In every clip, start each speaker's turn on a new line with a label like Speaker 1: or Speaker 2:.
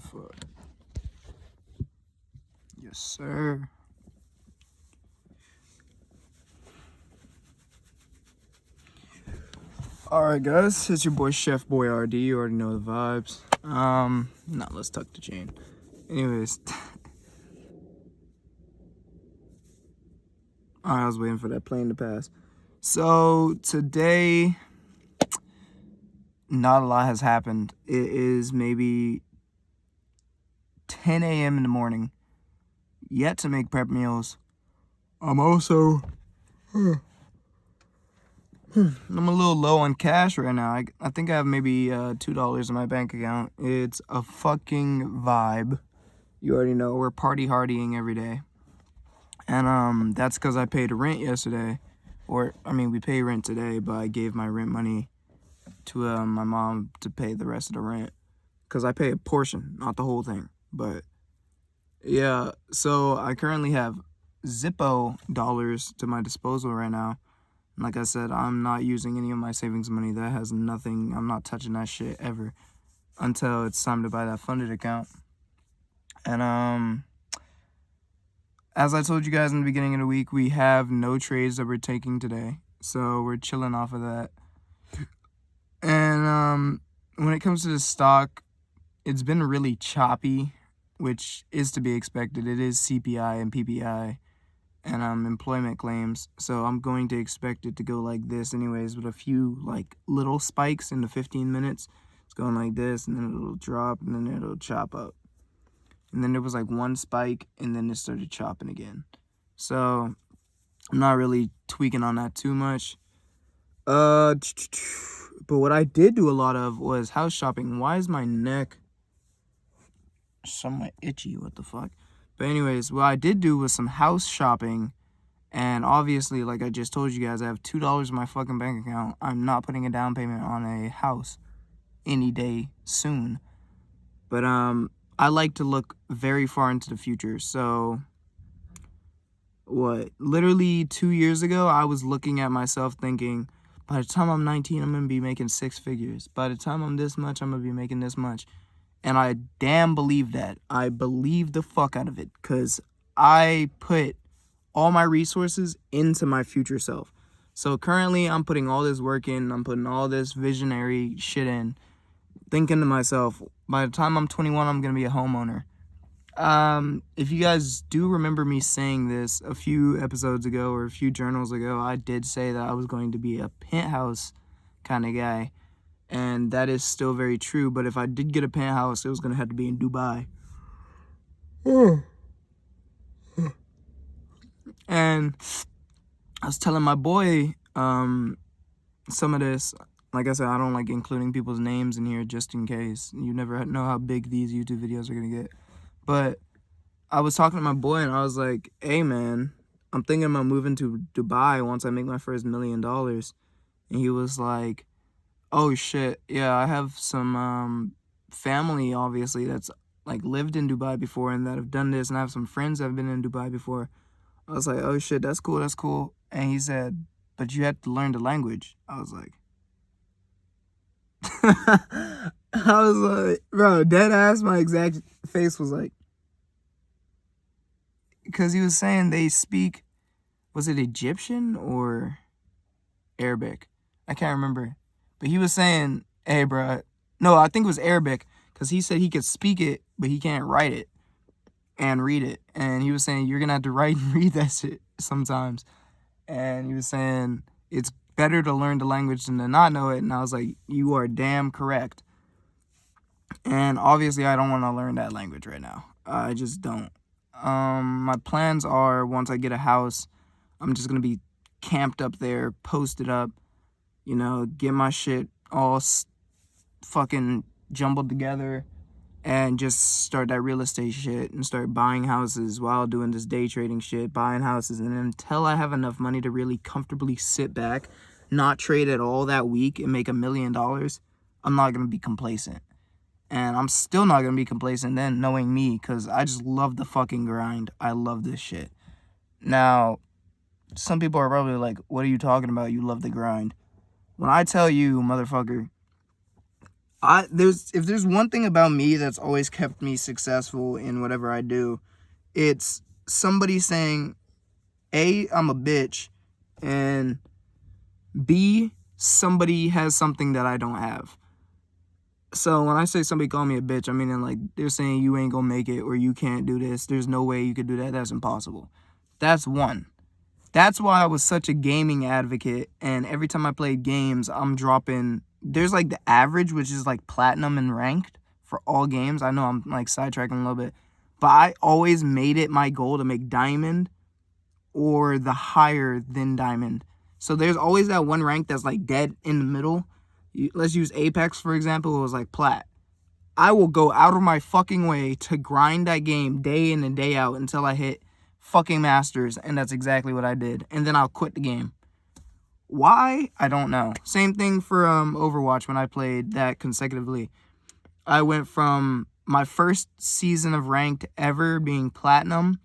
Speaker 1: fuck. Yes, sir. Alright, guys, it's your boy Chef Boy RD. You already know the vibes. Now let's tuck the chain. Anyways, I was waiting for that plane to pass. So today, not a lot has happened. It is maybe 10 a.m. in the morning. Yet to make prep meals. I'm also I'm a little low on cash right now. I think I have maybe $2 in my bank account. It's a fucking vibe. You already know, we're party hardying every day. And that's because I paid rent yesterday. We pay rent today, but I gave my rent money to my mom to pay the rest of the rent. Because I pay a portion, not the whole thing. But yeah, so I currently have Zippo dollars to my disposal right now. Like I said, I'm not using any of my savings money. That has nothing. I'm not touching that shit ever until it's time to buy that funded account. And as I told you guys in the beginning of the week, we have no trades that we're taking today. So we're chilling off of that. And when it comes to the stock, it's been really choppy, which is to be expected. It is CPI and PPI and employment claims, so I'm going to expect it to go like this anyways, with a few like little spikes in the 15 minutes. It's going like this, and then it'll drop, and then it'll chop up, and then there was like one spike, and then it started chopping again. So I'm not really tweaking on that too much. But what I did do a lot of was house shopping. Why is my neck somewhat itchy? What the fuck? But anyways, what I did do was some house shopping, and obviously, like I just told you guys, I have $2 in my fucking bank account. I'm not putting a down payment on a house any day soon. But I like to look very far into the future. So literally 2 years ago, I was looking at myself thinking, by the time I'm 19, I'm gonna be making 6 figures. By the time I'm this much, I'm gonna be making this much. And I damn believe that. I believe the fuck out of it, because I put all my resources into my future self. So currently, I'm putting all this work in. I'm putting all this visionary shit in, thinking to myself, by the time I'm 21, I'm going to be a homeowner. If you guys do remember me saying this a few episodes ago or a few journals ago, I did say that I was going to be a penthouse kind of guy. And that is still very true. But if I did get a penthouse, it was going to have to be in Dubai. And I was telling my boy some of this. Like I said, I don't like including people's names in here just in case. You never know how big these YouTube videos are going to get. But I was talking to my boy, and I was like, hey, man, I'm thinking about moving to Dubai once I make my first $1 million. And he was like, oh shit, yeah, I have some family, obviously, that's like lived in Dubai before and that have done this, and I have some friends that have been in Dubai before. I was like, oh shit, that's cool. And he said, but you had to learn the language. I was like, bro, dead ass, my exact face was like, because he was saying they speak, was it Egyptian or Arabic? I can't remember. But he was saying, hey, bro, no, I think it was Arabic, because he said he could speak it, but he can't write it and read it. And he was saying, you're going to have to write and read that shit sometimes. And he was saying, it's better to learn the language than to not know it. And I was like, you are damn correct. And obviously, I don't want to learn that language right now. I just don't. My plans are, once I get a house, I'm just going to be camped up there, posted up, you know, get my shit all fucking jumbled together and just start that real estate shit and start buying houses while doing this day trading shit, buying houses. And until I have enough money to really comfortably sit back, not trade at all that week and make $1 million, I'm not going to be complacent. And I'm still not going to be complacent then, knowing me, because I just love the fucking grind. I love this shit. Now, some people are probably like, what are you talking about? You love the grind. When I tell you, motherfucker, if there's one thing about me that's always kept me successful in whatever I do, it's somebody saying, A, I'm a bitch, and B, somebody has something that I don't have. So when I say somebody call me a bitch, I mean like they're saying you ain't gonna make it or you can't do this. There's no way you could do that. That's impossible. That's one. That's why I was such a gaming advocate. And every time I played games, I'm dropping. There's like the average, which is like platinum and ranked for all games. I know I'm like sidetracking a little bit, but I always made it my goal to make diamond or the higher than diamond. So there's always that one rank that's like dead in the middle. Let's use Apex, for example. It was like plat. I will go out of my fucking way to grind that game day in and day out until I hit fucking masters, and that's exactly what I did. And then I'll quit the game. Why? I don't know. Same thing for Overwatch when I played that consecutively. I went from my first season of ranked ever being platinum,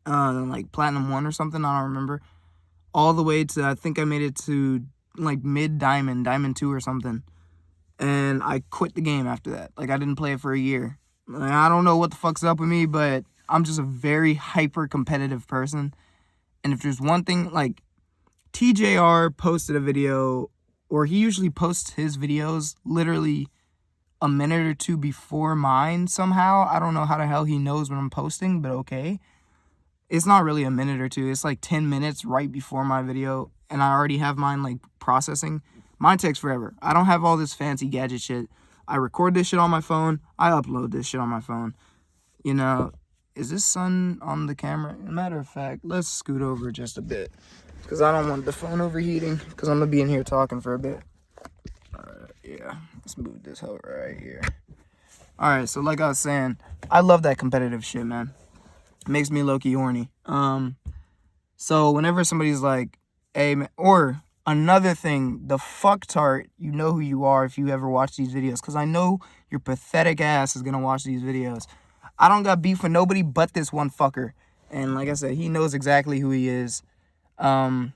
Speaker 1: like platinum 1 or something, I don't remember, all the way to, I think I made it to like mid-diamond, diamond 2 or something. And I quit the game after that. Like, I didn't play it for a year. Like, I don't know what the fuck's up with me, but I'm just a very hyper-competitive person. And if there's one thing, like, TJR posted a video, or he usually posts his videos literally a minute or two before mine somehow. I don't know how the hell he knows when I'm posting, but okay. It's not really a minute or two. It's like 10 minutes right before my video, and I already have mine, like, processing. Mine takes forever. I don't have all this fancy gadget shit. I record this shit on my phone. I upload this shit on my phone. You know, is this sun on the camera? Matter of fact, let's scoot over just a bit, because I don't want the phone overheating, because I'm going to be in here talking for a bit. Yeah, let's move this hoe right here. Alright, so like I was saying, I love that competitive shit, man. It makes me low-key horny. So whenever somebody's like, hey, man, or another thing, the fucktard, you know who you are if you ever watch these videos, because I know your pathetic ass is going to watch these videos. I don't got beef with nobody but this one fucker. And like I said, he knows exactly who he is. Yeah,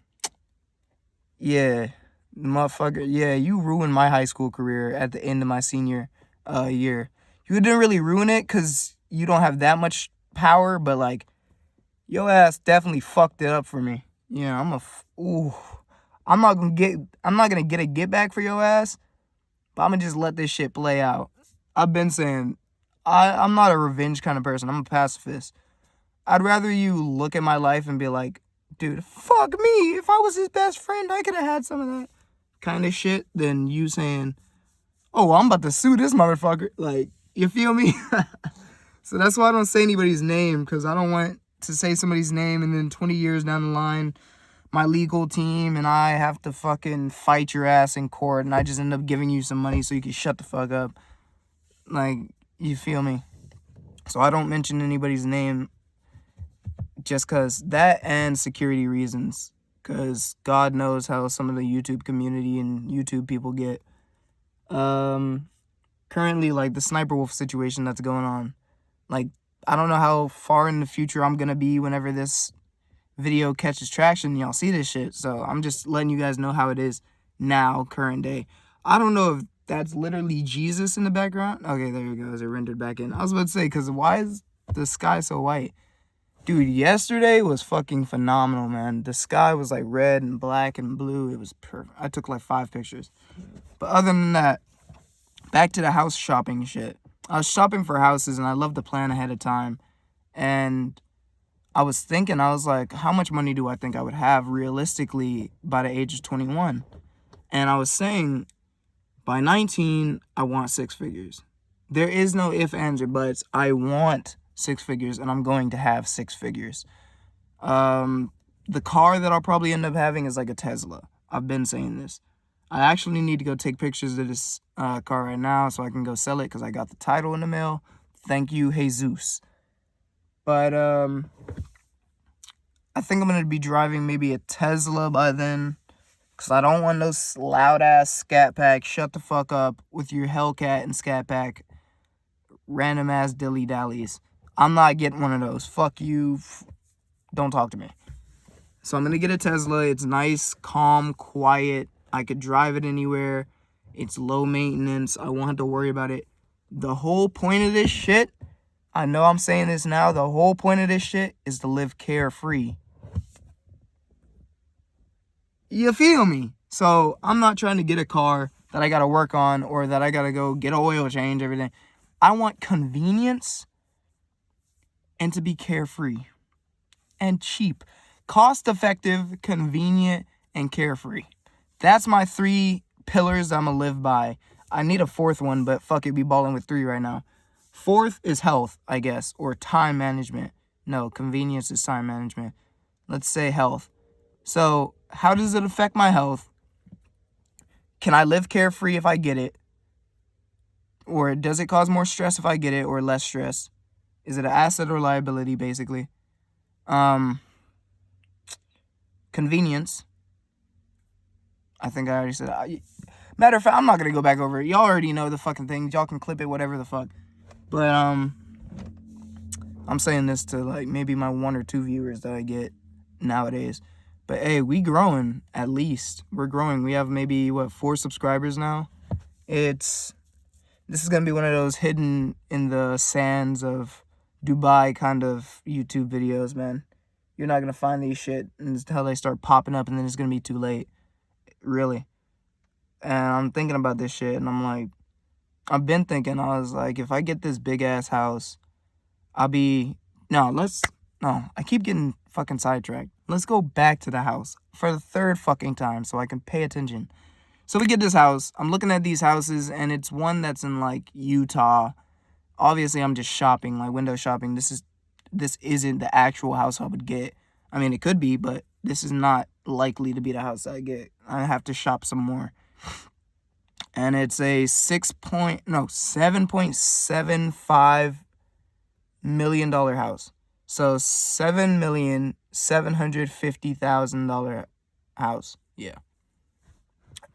Speaker 1: motherfucker, yeah, you ruined my high school career at the end of my senior year. You didn't really ruin it because you don't have that much power, but like, your ass definitely fucked it up for me. Yeah, I'm not gonna get a get back for your ass, but I'm gonna just let this shit play out. I've been saying, I'm not a revenge kind of person. I'm a pacifist. I'd rather you look at my life and be like, dude, fuck me. If I was his best friend, I could have had some of that kind of shit than you saying, oh, well, I'm about to sue this motherfucker. Like, you feel me? So that's why I don't say anybody's name, because I don't want to say somebody's name and then 20 years down the line, my legal team and I have to fucking fight your ass in court, and I just end up giving you some money so you can shut the fuck up. Like, you feel me? So I don't mention anybody's name just because that, and security reasons, because God knows how some of the YouTube community and YouTube people get. Currently, like, the Sniper Wolf situation that's going on, like, I don't know how far in the future I'm gonna be whenever this video catches traction, y'all see this shit. So I'm just letting you guys know how it is now, current day. I don't know if that's literally Jesus in the background. Okay, there you go. It rendered back in. I was about to say, because why is the sky so white? Dude, yesterday was fucking phenomenal, man. The sky was like red and black and blue. It was perfect. I took like 5 pictures. But other than that, back to the house shopping shit. I was shopping for houses, and I love to plan ahead of time. And I was thinking, I was like, how much money do I think I would have realistically by the age of 21? And I was saying, by 19, I want 6 figures. There is no ifs, ands, or buts. I want 6 figures, and I'm going to have 6 figures. The car that I'll probably end up having is like a Tesla. I've been saying this. I actually need to go take pictures of this car right now so I can go sell it, because I got the title in the mail. Thank you, Jesus. But I think I'm going to be driving maybe a Tesla by then, because I don't want no loud-ass Scat Pack, shut the fuck up with your Hellcat and Scat Pack, random-ass dilly-dallies. I'm not getting one of those. Fuck you. Don't talk to me. So I'm going to get a Tesla. It's nice, calm, quiet. I could drive it anywhere. It's low maintenance. I won't have to worry about it. The whole point of this shit, I know I'm saying this now, the whole point of this shit is to live carefree. You feel me? So I'm not trying to get a car that I got to work on or that I got to go get an oil change, everything. I want convenience and to be carefree and cheap. Cost effective, convenient, and carefree. That's my 3 pillars I'm going to live by. I need a 4th one, but fuck it, be balling with 3 right now. 4th is health, I guess, or time management. No, convenience is time management. Let's say health. So, how does it affect my health? Can I live carefree if I get it? Or does it cause more stress if I get it, or less stress? Is it an asset or liability, basically? Convenience. I think I already said that. Matter of fact, I'm not going to go back over it. Y'all already know the fucking things. Y'all can clip it, whatever the fuck. But, I'm saying this to, like, maybe my 1 or 2 viewers that I get nowadays. But, hey, we growing, at least. We're growing. We have maybe, 4 subscribers now? This is going to be one of those hidden in the sands of Dubai kind of YouTube videos, man. You're not going to find these shit until they start popping up, and then it's going to be too late. Really. And I'm thinking about this shit, and I'm like, I've been thinking, I was like, if I get this big-ass house, I keep getting fucking sidetracked. Let's go back to the house for the 3rd fucking time so I can pay attention. So we get this house. I'm looking at these houses, and it's one that's in, like, Utah. Obviously, I'm just shopping, like, window shopping. This isn't the actual house I would get. I mean, it could be, but this is not likely to be the house I get. I have to shop some more. And it's a $7.75 million house. So $7,750,000 house. Yeah.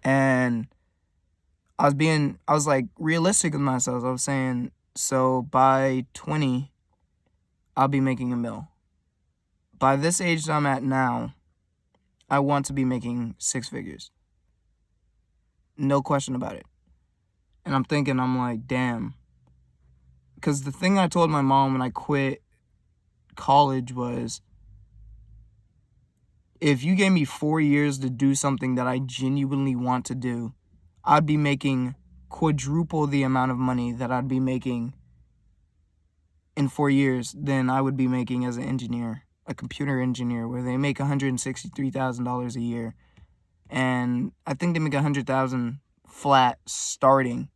Speaker 1: And I was like realistic with myself. I was saying, so by 20, I'll be making $1 million. By this age that I'm at now, I want to be making 6 figures. No question about it. And I'm like, damn. Because the thing I told my mom when I quit college was, if you gave me 4 years to do something that I genuinely want to do, I'd be making quadruple the amount of money that I'd be making in 4 years than I would be making as an engineer, a computer engineer, where they make $163,000 a year. And I think they make $100,000 flat starting.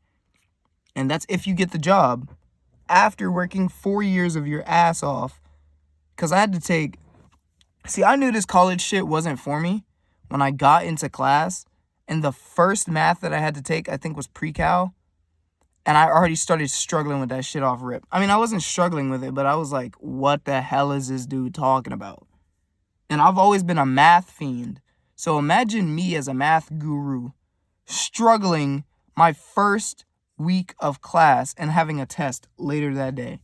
Speaker 1: And that's if you get the job after working 4 years of your ass off. Because I had to I knew this college shit wasn't for me when I got into class. And the first math that I had to take, I think, was pre-cal. And I already started struggling with that shit off rip. I mean, I wasn't struggling with it, but I was like, what the hell is this dude talking about? And I've always been a math fiend. So imagine me as a math guru struggling my first week of class and having a test later that day.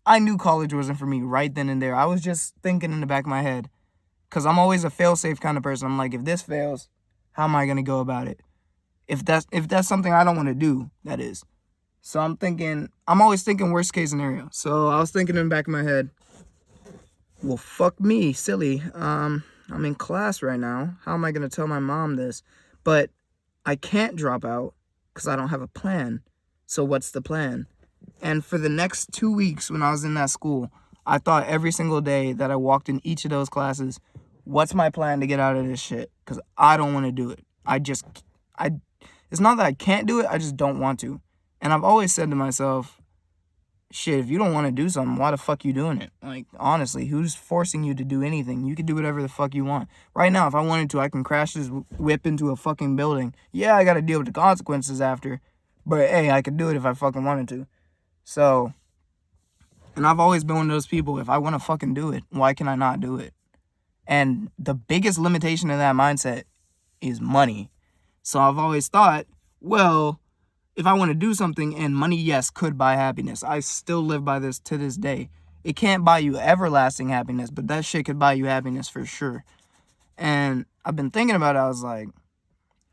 Speaker 1: I knew college wasn't for me right then and there. I was just thinking in the back of my head, because I'm always a fail-safe kind of person. I'm like, if this fails, how am I going to go about it? If that's something I don't want to do, that is. So I'm always thinking worst case scenario. So I was thinking in the back of my head, well, fuck me, silly. I'm in class right now. How am I going to tell my mom this? But I can't drop out because I don't have a plan. So what's the plan? And for the next 2 weeks when I was in that school, I thought every single day that I walked in each of those classes, what's my plan to get out of this shit? Because I don't want to do it. It's not that I can't do it, I just don't want to. And I've always said to myself, shit, if you don't want to do something, why the fuck you doing it? Like, honestly, who's forcing you to do anything? You can do whatever the fuck you want. Right now, if I wanted to, I can crash this whip into a fucking building. Yeah, I gotta deal with the consequences after. But, hey, I could do it if I fucking wanted to. So, and I've always been one of those people, if I want to fucking do it, why can I not do it? And the biggest limitation of that mindset is money. So I've always thought, well, if I want to do something, and money, yes, could buy happiness. I still live by this to this day. It can't buy you everlasting happiness, but that shit could buy you happiness for sure. And I've been thinking about it. I was like,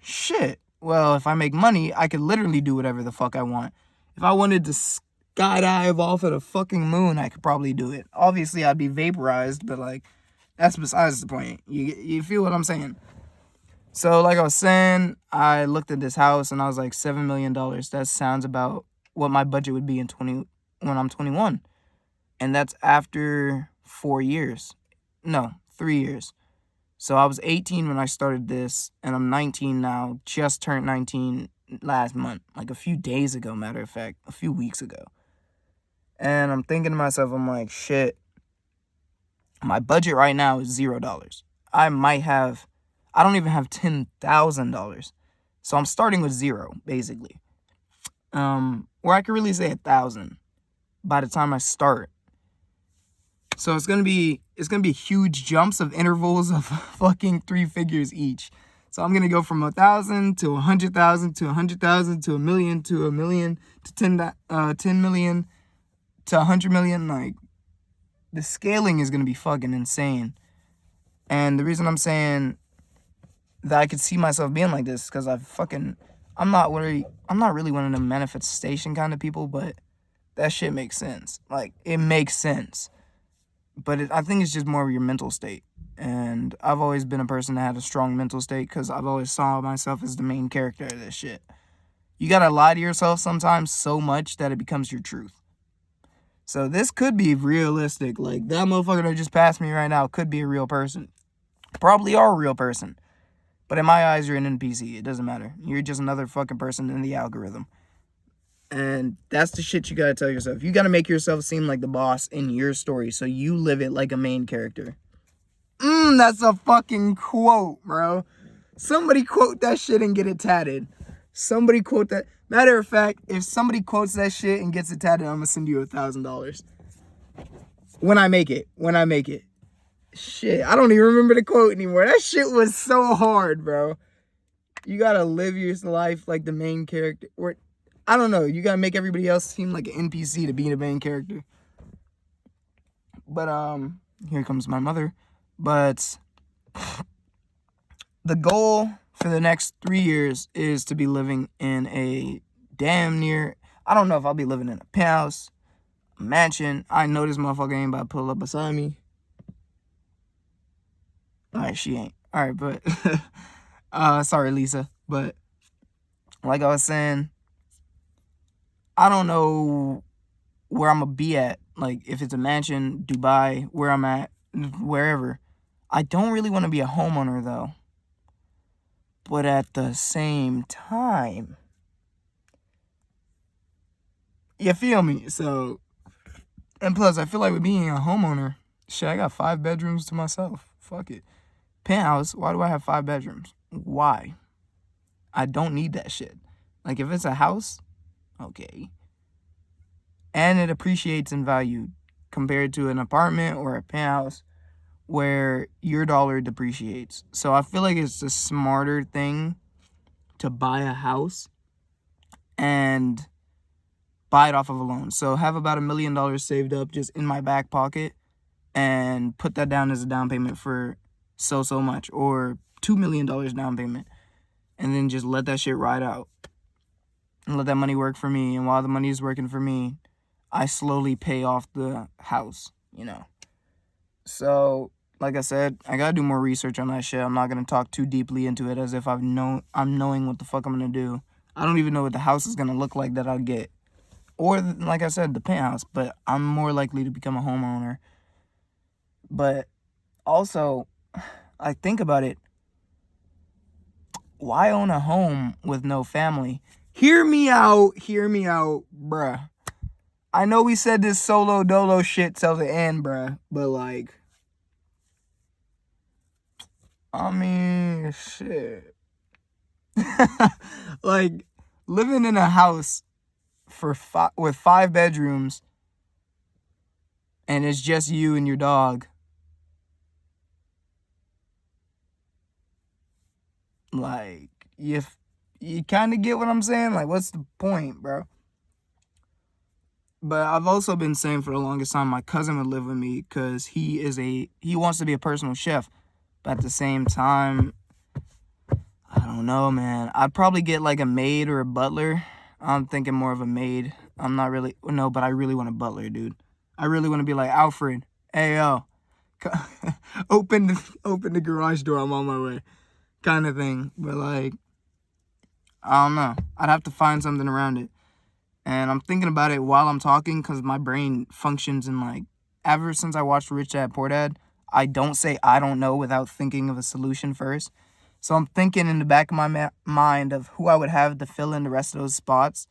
Speaker 1: shit, well, if I make money, I could literally do whatever the fuck I want. If I wanted to skydive off of the fucking moon, I could probably do it. Obviously, I'd be vaporized, but like, that's besides the point. You feel what I'm saying? So, like I was saying, I looked at this house and I was like, $7 million. That sounds about what my budget would be when I'm 21. And that's after 4 years. No, 3 years. So I was 18 when I started this, and I'm 19 now. Just turned 19 last month, like a few days ago, matter of fact, a few weeks ago. And I'm thinking to myself, I'm like, shit, my budget right now is $0. I don't even have $10,000. So I'm starting with zero, basically. Or I could really say 1,000 by the time I start. So it's gonna be huge jumps of intervals of fucking 3 figures each. So I'm gonna go from 1,000 to 100,000 to 100,000 to 1,000,000 to 1,000,000 to 10 million to 100 million. Like, the scaling is gonna be fucking insane. And the reason I'm saying that I could see myself being like this, because I'm not really one of the manifestation kind of people, but that shit makes sense. Like, it makes sense. But I think it's just more of your mental state. And I've always been a person that had a strong mental state because I've always saw myself as the main character of this shit. You gotta lie to yourself sometimes so much that it becomes your truth. So this could be realistic. Like, that motherfucker that just passed me right now could be a real person. Probably are a real person. But in my eyes, you're an NPC. It doesn't matter. You're just another fucking person in the algorithm. And that's the shit you gotta tell yourself. You gotta make yourself seem like the boss in your story so you live it like a main character. That's a fucking quote, bro. Somebody quote that shit and get it tatted. Somebody quote that. Matter of fact, if somebody quotes that shit and gets it tatted, I'm gonna send you $1,000. When I make it. Shit, I don't even remember the quote anymore. That shit was so hard, bro. You gotta live your life like the main character. Or, I don't know. You gotta make everybody else seem like an NPC to be the main character. But, here comes my mother. But the goal for the next 3 years is to be living in a damn near, I don't know if I'll be living in a penthouse, a mansion. I know this motherfucker ain't about to pull up beside me. Alright, she ain't. Alright, but sorry, Lisa. But like I was saying, I don't know where I'm gonna be at. Like, if it's a mansion, Dubai, where I'm at, wherever. I don't really want to be a homeowner, though. But at the same time, you feel me? So, and plus, I feel like with being a homeowner, shit, I got 5 bedrooms to myself. Fuck it. Penthouse, why do I have 5 bedrooms? Why? I don't need that shit. Like, if it's a house, okay. And it appreciates in value compared to an apartment or a penthouse where your dollar depreciates. So I feel like it's a smarter thing to buy a house and buy it off of a loan. So have about $1 million saved up just in my back pocket and put that down as a down payment for so much, or $2 million down payment, and then just let that shit ride out and let that money work for me. And while the money is working for me, I slowly pay off the house, you know. So, like I said, I gotta do more research on that shit. I'm not gonna talk too deeply into it as if I'm knowing what the fuck I'm gonna do. I don't even know what the house is gonna look like that I'll get. Or, like I said, the penthouse. But I'm more likely to become a homeowner. But also, I think about it. Why own a home with no family? Hear me out, bruh. I know we said this solo dolo shit till the end, bruh. But, like, I mean, shit. Like, living in a house with 5 bedrooms and it's just you and your dog. Like, you kind of get what I'm saying? Like, what's the point, bro? But I've also been saying for the longest time my cousin would live with me because he wants to be a personal chef. But at the same time, I don't know, man. I'd probably get like a maid or a butler. I'm thinking more of a maid. I'm not really, no, but I really want a butler, dude. I really want to be like, Alfred, hey, yo, open the garage door. I'm on my way, kind of thing. But like, I don't know. I'd have to find something around it. And I'm thinking about it while I'm talking because my brain functions in like, ever since I watched Rich Dad Poor Dad, I don't say I don't know without thinking of a solution first. So I'm thinking in the back of my mind of who I would have to fill in the rest of those spots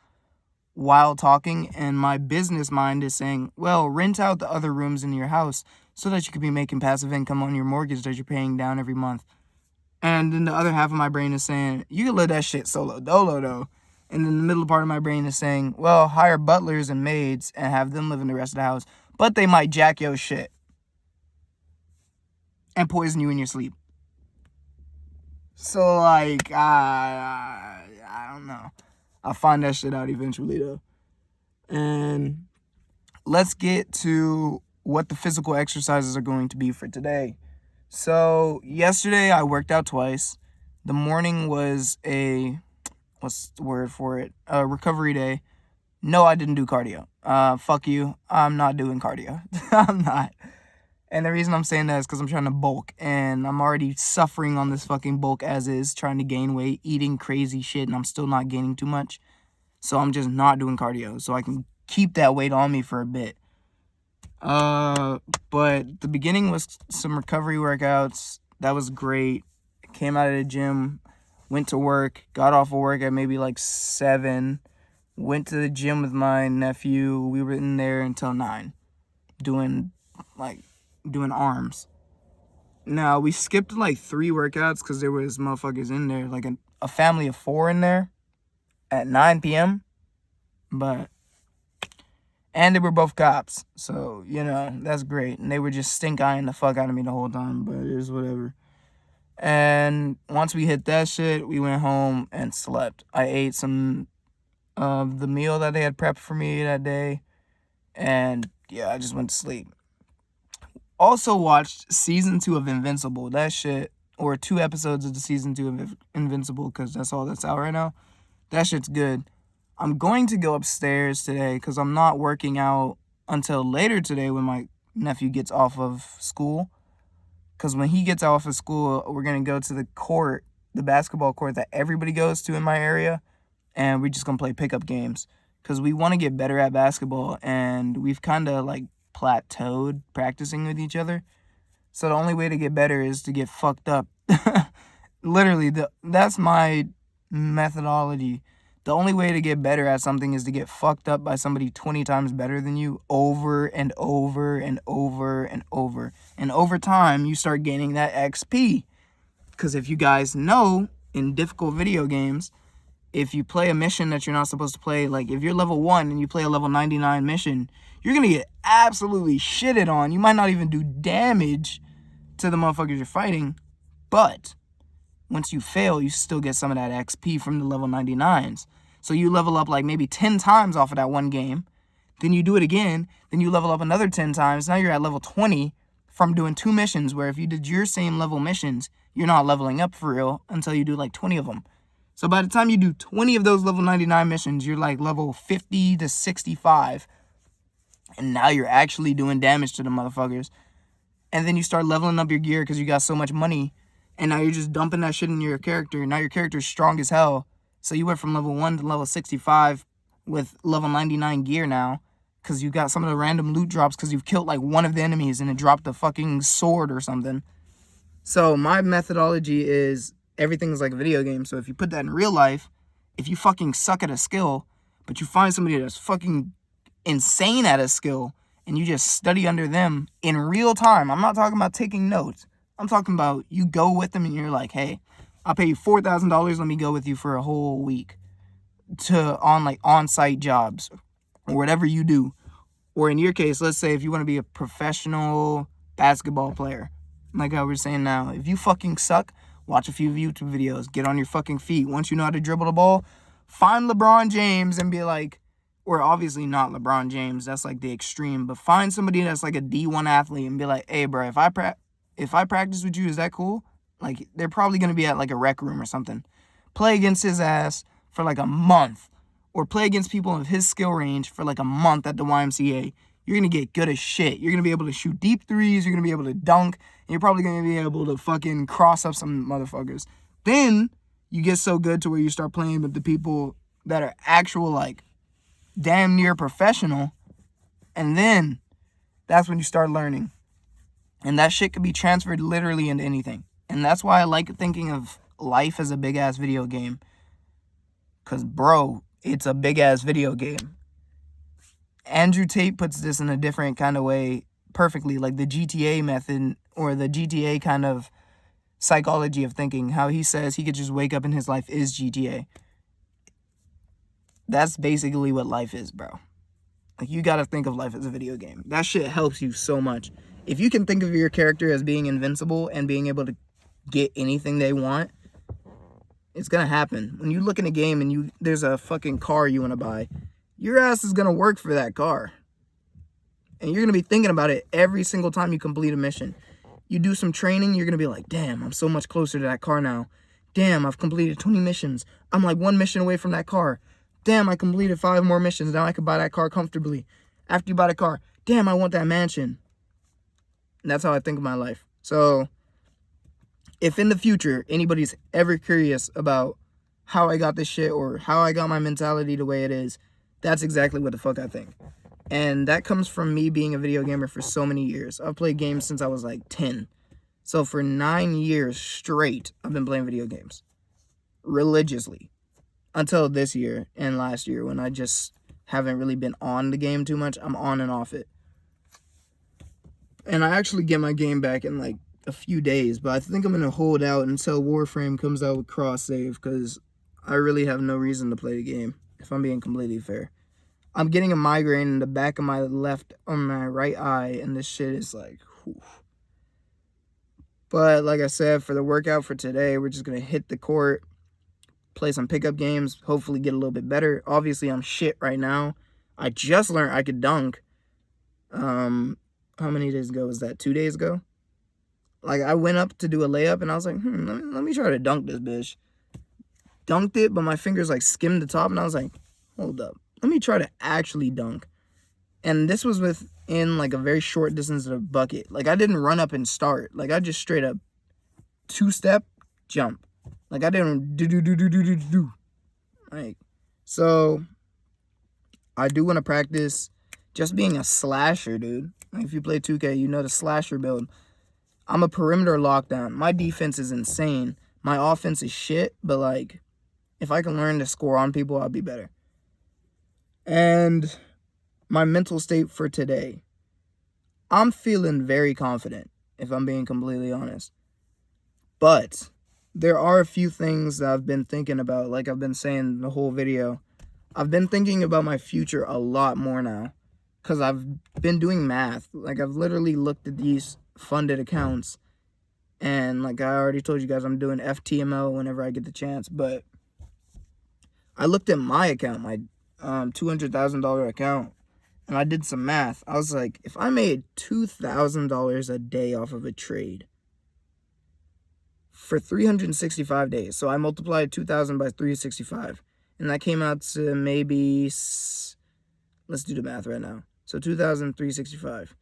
Speaker 1: while talking. And my business mind is saying, well, rent out the other rooms in your house so that you could be making passive income on your mortgage that you're paying down every month. And then the other half of my brain is saying, you can live that shit solo dolo though. And then the middle part of my brain is saying, well, hire butlers and maids and have them live in the rest of the house. But they might jack your shit and poison you in your sleep. So, like, I don't know. I'll find that shit out eventually, though. And let's get to what the physical exercises are going to be for today. So, yesterday I worked out twice. The morning was what's the word for it? A recovery day. No, I didn't do cardio. Fuck you. I'm not doing cardio. I'm not. And the reason I'm saying that is because I'm trying to bulk. And I'm already suffering on this fucking bulk as is, trying to gain weight, eating crazy shit, and I'm still not gaining too much. So I'm just not doing cardio. So I can keep that weight on me for a bit. But the beginning was some recovery workouts. That was great. Came out of the gym, went to work, got off of work at maybe like 7. Went to the gym with my nephew. We were in there until 9 doing arms. Now, we skipped like 3 workouts because there was motherfuckers in there, like a family of 4 in there at 9 p.m. And they were both cops, so, that's great. And they were just stink-eyeing the fuck out of me the whole time, but it is whatever. And once we hit that shit, we went home and slept. I ate some of the meal that they had prepped for me that day, and yeah, I just went to sleep. Also watched season 2 of Invincible. That shit, or 2 episodes of the season 2 of Invincible, because that's all that's out right now. That shit's good. I'm going to go upstairs today because I'm not working out until later today when my nephew gets off of school. Because when he gets off of school, we're going to go to the court, the basketball court that everybody goes to in my area, and we're just going to play pickup games. Because we want to get better at basketball, and we've kind of like plateaued practicing with each other. So the only way to get better is to get fucked up. Literally, that's my methodology. The only way to get better at something is to get fucked up by somebody 20 times better than you over and over and over and over. And over time, you start gaining that XP. Because if you guys know, in difficult video games, if you play a mission that you're not supposed to play, like if you're level 1 and you play a level 99 mission, you're going to get absolutely shitted on. You might not even do damage to the motherfuckers you're fighting, but once you fail, you still get some of that XP from the level 99s. So you level up like maybe 10 times off of that one game, then you do it again, then you level up another 10 times. Now you're at level 20 from doing 2 missions, where if you did your same level missions, you're not leveling up for real until you do like 20 of them. So by the time you do 20 of those level 99 missions, you're like level 50 to 65. And now you're actually doing damage to the motherfuckers. And then you start leveling up your gear because you got so much money. And now you're just dumping that shit in your character. Now your character's strong as hell. So you went from level 1 to level 65 with level 99 gear now. Because you got some of the random loot drops because you've killed like one of the enemies and it dropped a fucking sword or something. So my methodology is everything's like a video game. So if you put that in real life, if you fucking suck at a skill, but you find somebody that's fucking insane at a skill and you just study under them in real time. I'm not talking about taking notes. I'm talking about you go with them and you're like, hey, I'll pay you $4,000. Let me go with you for a whole week to on-site jobs or whatever you do. Or in your case, let's say if you want to be a professional basketball player, like I was saying now, if you fucking suck, watch a few YouTube videos, get on your fucking feet. Once you know how to dribble the ball, find LeBron James and be like, or obviously not LeBron James, that's like the extreme, but find somebody that's like a D1 athlete and be like, hey, bro, if I practice with you, is that cool? Like, they're probably going to be at like a rec room or something. play against his ass for like a month, or play against people of his skill range for like a month at the YMCA, you're going to get good as shit. You're going to be able to shoot deep threes. You're going to be able to dunk. And you're probably going to be able to fucking cross up some motherfuckers. Then you get so good to where you start playing with the people that are actual, like, damn near professional. And then that's when you start learning. And that shit could be transferred literally into anything. And that's why I like thinking of life as a big-ass video game. Because, bro, it's a big-ass video game. Andrew Tate puts this in a different kind of way perfectly, like the GTA method or the GTA kind of psychology of thinking, how he says he could just wake up and his life is GTA. That's basically what life is, bro. Like, you gotta think of life as a video game. That shit helps you so much. If you can think of your character as being invincible and being able to get anything they want, it's gonna happen. When you look in a game and there's a fucking car you wanna buy, your ass is gonna work for that car. And you're gonna be thinking about it every single time you complete a mission. You do some training, you're gonna be like, damn, I'm so much closer to that car now. Damn, I've completed 20 missions. I'm like 1 mission away from that car. Damn, I completed 5 more missions. Now I can buy that car comfortably. After you buy the car, damn, I want that mansion. And that's how I think of my life. So, if in the future anybody's ever curious about how I got this shit or how I got my mentality the way it is, that's exactly what the fuck I think. And that comes from me being a video gamer for so many years. I've played games since I was like 10. So for 9 years straight, I've been playing video games. Religiously. Until this year and last year when I just haven't really been on the game too much. I'm on and off it. And I actually get my game back in like a few days. But I think I'm going to hold out until Warframe comes out with cross-save. Because I really have no reason to play the game, if I'm being completely fair. I'm getting a migraine in the back of my right eye, and this shit is like, whew. But like I said, for the workout for today, we're just going to hit the court, play some pickup games, hopefully get a little bit better. Obviously, I'm shit right now. I just learned I could dunk. How many days ago was that? 2 days ago? Like, I went up to do a layup, and I was like, let me try to dunk this bitch. Dunked it, but my fingers, like, skimmed the top, and I was like, hold up. Let me try to actually dunk. And this was within, like, a very short distance of the bucket. Like, I didn't run up and start. Like, I just straight up 2-step, jump. Like, I didn't do. Like, so, I do want to practice just being a slasher, dude. Like, if you play 2K, you know the slasher build. I'm a perimeter lockdown. My defense is insane. My offense is shit, but, like, if I can learn to score on people, I'll be better. And my mental state for today, I'm feeling very confident, if I'm being completely honest. But there are a few things that I've been thinking about, like I've been saying the whole video. I've been thinking about my future a lot more now, because I've been doing math. Like, I've literally looked at these funded accounts, and like I already told you guys, I'm doing FTMO whenever I get the chance. But I looked at my account, my $200,000 account, and I did some math. I was like, if I made $2,000 a day off of a trade for 365 days, so I multiplied 2,000 by 365, and that came out to maybe, let's do the math right now. So 2,365.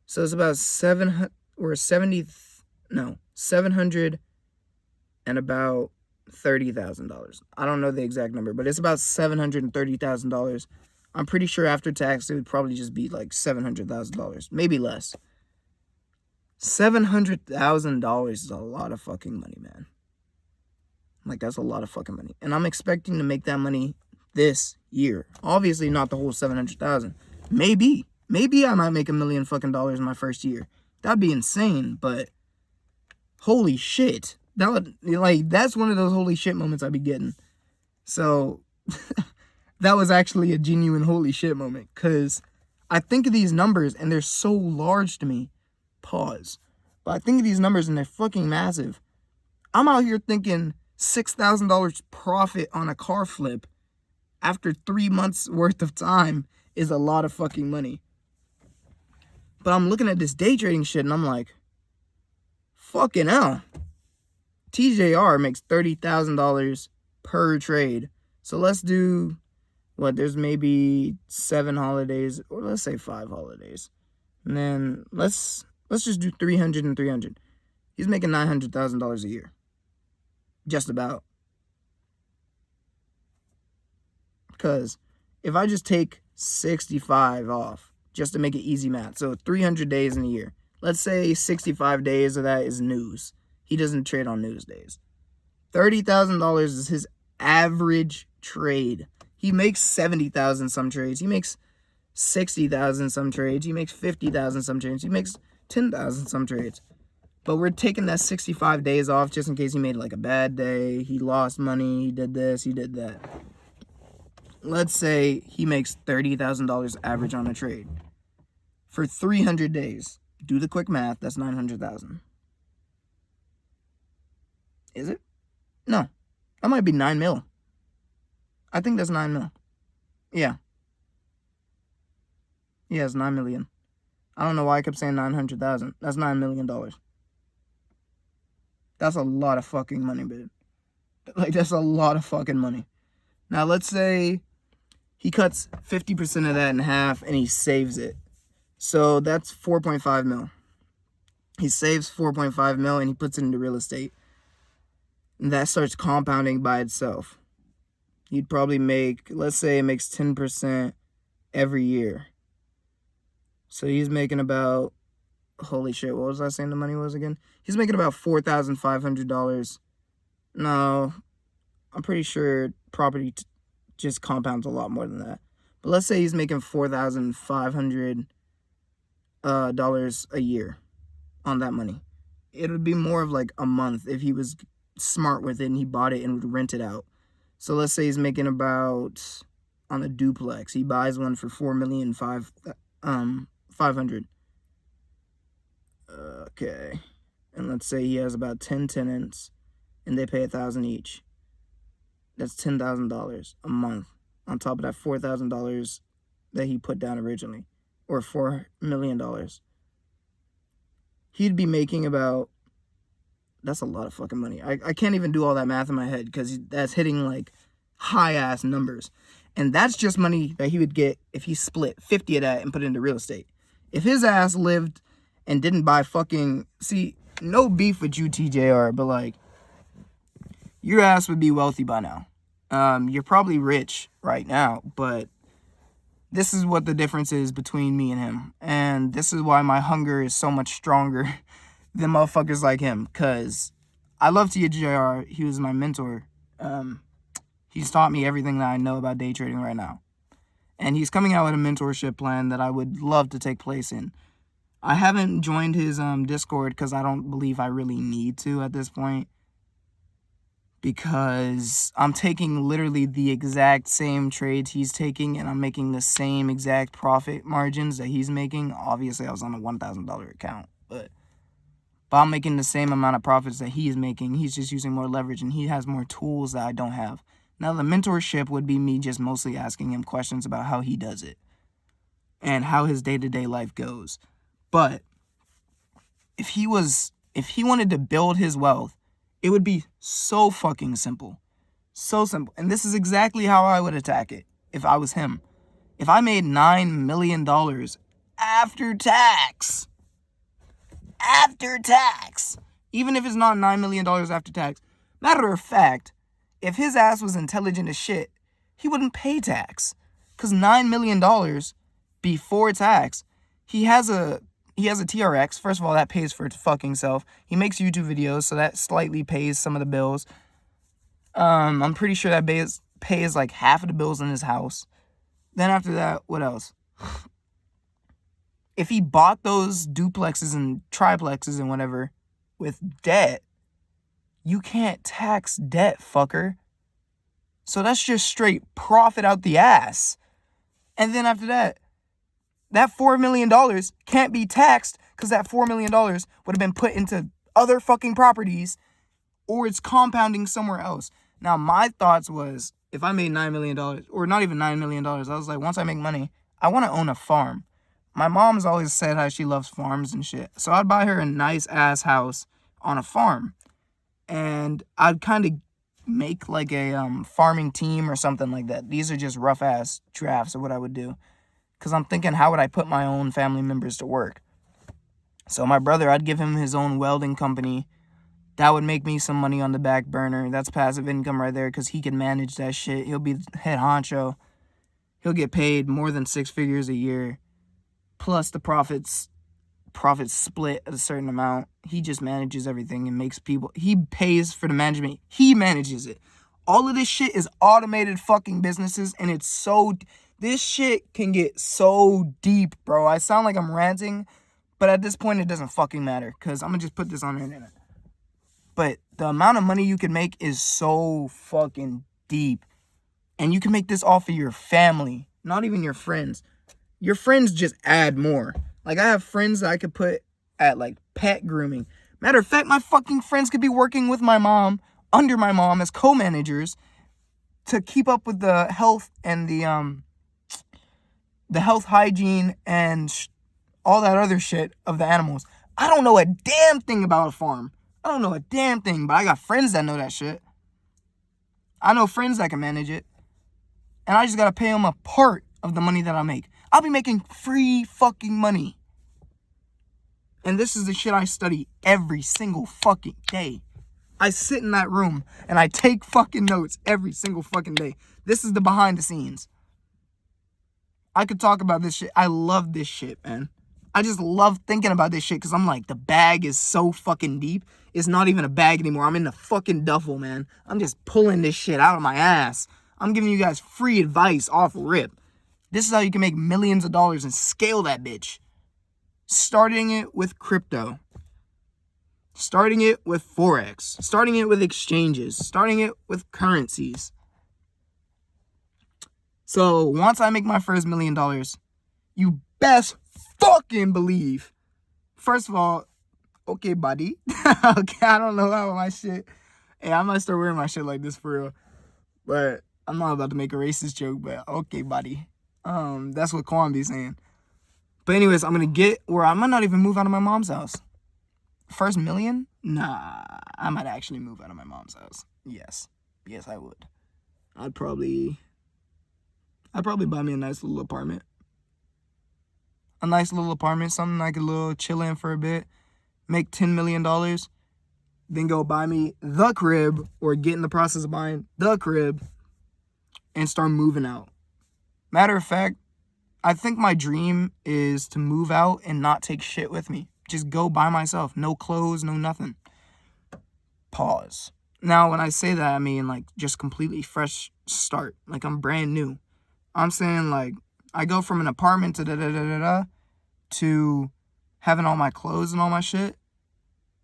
Speaker 1: So it's about $700 and about $30,000. I don't know the exact number, but it's about $730,000. I'm pretty sure after tax it would probably just be like $700,000, maybe less. $700,000 is a lot of fucking money, man. Like, that's a lot of fucking money, and I'm expecting to make that money this year. Obviously, not the whole $700,000. Maybe I might make $1 million fucking dollars in my first year. That'd be insane, but holy shit. That's one of those holy shit moments I'd be getting. So, that was actually a genuine holy shit moment, because I think of these numbers, and they're so large to me. Pause. But I think of these numbers, and they're fucking massive. I'm out here thinking $6,000 profit on a car flip after 3 months worth of time is a lot of fucking money. But I'm looking at this day trading shit, and I'm like, fucking hell. TJR makes $30,000 per trade. So let's do there's maybe 7 holidays, or let's say 5 holidays. And then let's just do 300 and 300. He's making $900,000 a year. Just about. Because if I just take 65 off, just to make it easy math, so 300 days in a year. Let's say 65 days of that is news. He doesn't trade on news days. $30,000 is his average trade. He makes 70,000 some trades. He makes 60,000 some trades. He makes 50,000 some trades. He makes 10,000 some trades. But we're taking that 65 days off just in case he made like a bad day. He lost money. He did this. He did that. Let's say he makes $30,000 average on a trade. For 300 days, do the quick math, that's 900,000. Is it? No. That might be 9 mil. I think that's 9 mil. Yeah. Yeah, it's 9 million. I don't know why I kept saying 900,000. That's $9 million. That's a lot of fucking money, babe. Like, that's a lot of fucking money. Now, let's say he cuts 50% of that in half and he saves it. So that's 4.5 mil. He saves 4.5 mil and he puts it into real estate. And that starts compounding by itself. He'd probably make, let's say it makes 10% every year. So he's making about, holy shit, what was I saying the money was again? He's making about $4,500. No, I'm pretty sure property just compounds a lot more than that. But let's say he's making $4,500 a year on that money. It would be more of like a month if he was smart with it and he bought it and would rent it out. So let's say he's making about, on a duplex, he buys one for $4,500,000. Okay. And let's say he has about 10 tenants and they pay $1,000 each. That's $10,000 a month on top of that $4,000 that he put down originally, or $4 million. He'd be making about, that's a lot of fucking money. I can't even do all that math in my head because that's hitting like high ass numbers. And that's just money that he would get if he split 50 of that and put it into real estate. If his ass lived and didn't buy fucking, see, no beef with you, TJR, but like, your ass would be wealthy by now. You're probably rich right now, but this is what the difference is between me and him. And this is why my hunger is so much stronger than motherfuckers like him. Because I love TJR. He was my mentor. He's taught me everything that I know about day trading right now. And he's coming out with a mentorship plan that I would love to take place in. I haven't joined his Discord because I don't believe I really need to at this point. Because I'm taking literally the exact same trades he's taking and I'm making the same exact profit margins that he's making. Obviously, I was on a $1,000 account, but I'm making the same amount of profits that he is making. He's just using more leverage and he has more tools that I don't have. Now, the mentorship would be me just mostly asking him questions about how he does it and how his day-to-day life goes. But if he wanted to build his wealth, it would be so fucking simple. So simple. And this is exactly how I would attack it if I was him. If I made $9 million after tax, even if it's not $9 million after tax, matter of fact, if his ass was intelligent as shit, he wouldn't pay tax. Because $9 million before tax, he has a TRX. First of all, that pays for its fucking self. He makes YouTube videos, so that slightly pays some of the bills. I'm pretty sure that pays like half of the bills in his house. Then after that, what else? If he bought those duplexes and triplexes and whatever with debt, you can't tax debt, fucker. So that's just straight profit out the ass. And then after that, that $4 million can't be taxed because that $4 million would have been put into other fucking properties or it's compounding somewhere else. Now, my thoughts was if I made $9 million or not even $9 million, I was like, once I make money, I want to own a farm. My mom's always said how she loves farms and shit. So I'd buy her a nice ass house on a farm. And I'd kind of make like a farming team or something like that. These are just rough ass drafts of what I would do. Because I'm thinking, how would I put my own family members to work? So my brother, I'd give him his own welding company. That would make me some money on the back burner. That's passive income right there because he can manage that shit. He'll be head honcho. He'll get paid more than 6 figures a year. Plus the profits split at a certain amount. He just manages everything and makes people... He pays for the management. He manages it. All of this shit is automated fucking businesses, and it's so... This shit can get so deep, bro. I sound like I'm ranting, but at this point, it doesn't fucking matter because I'm going to just put this on the internet. But the amount of money you can make is so fucking deep. And you can make this off of your family, not even your friends. Your friends just add more. Like, I have friends that I could put at, like, pet grooming. Matter of fact, my fucking friends could be working with my mom, under my mom, as co-managers to keep up with the health and the health hygiene and all that other shit of the animals. I don't know a damn thing about a farm. I don't know a damn thing, but I got friends that know that shit. I know friends that can manage it. And I just gotta pay them a part of the money that I make. I'll be making free fucking money. And this is the shit I study every single fucking day. I sit in that room and I take fucking notes every single fucking day. This is the behind the scenes. I could talk about this shit. I love this shit, man. I just love thinking about this shit because I'm like, the bag is so fucking deep. It's not even a bag anymore. I'm in the fucking duffel, man. I'm just pulling this shit out of my ass. I'm giving you guys free advice off rip. This is how you can make millions of dollars and scale that bitch. Starting it with crypto. Starting it with Forex. Starting it with exchanges. Starting it with currencies. So once I make my first $1 million, you best fucking believe. First of all, okay, buddy. Okay, I don't know how my shit. Hey, I might start wearing my shit like this for real. But I'm not about to make a racist joke, but okay, buddy. That's what Quan be saying. But anyways, I'm gonna get where I might not even move out of my mom's house. First $1 million? Nah, I might actually move out of my mom's house. Yes, I would. I'd probably buy me a nice little apartment. A nice little apartment, something I could little chill in for a bit, make $10 million, then go buy me the crib or get in the process of buying the crib and start moving out. Matter of fact, I think my dream is to move out and not take shit with me. Just go by myself. No clothes, no nothing. Pause. Now, when I say that, I mean like just completely fresh start. Like I'm brand new. I'm saying like I go from an apartment to having all my clothes and all my shit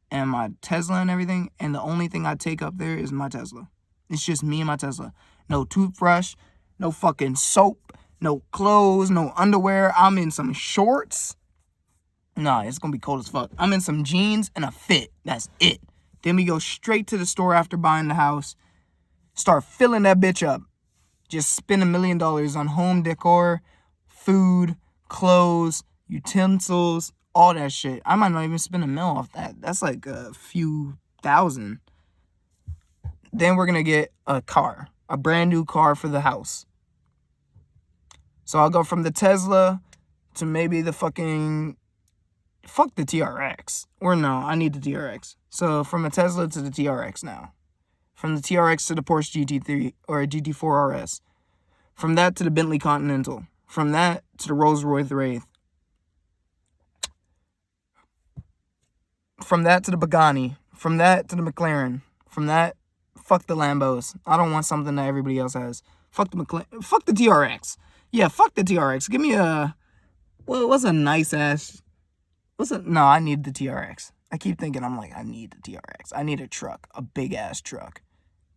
Speaker 1: and my Tesla and everything. And the only thing I take up there is my Tesla. It's just me and my Tesla. No toothbrush, no fucking soap, no clothes, no underwear. I'm in some shorts. Nah, it's gonna be cold as fuck. I'm in some jeans and a fit. That's it. Then we go straight to the store after buying the house. Start filling that bitch up. Just spend $1 million on home decor, food, clothes, utensils, all that shit. I might not even spend $1 million off that. That's like a few thousand. Then we're gonna get a car. A brand new car for the house. So I'll go from the Tesla to maybe the fucking... Fuck the TRX. Or no, I need the TRX. So from a Tesla to the TRX now. From the TRX to the Porsche GT3 or a GT4 RS. From that to the Bentley Continental. From that to the Rolls-Royce Wraith. From that to the Pagani. From that to the McLaren. From that, fuck the Lambos. I don't want something that everybody else has. Fuck the fuck the TRX. Yeah, fuck the TRX. Give me a... Well, what's a nice ass... No, I need the TRX. I keep thinking, I'm like, I need the TRX. I need a truck. A big-ass truck.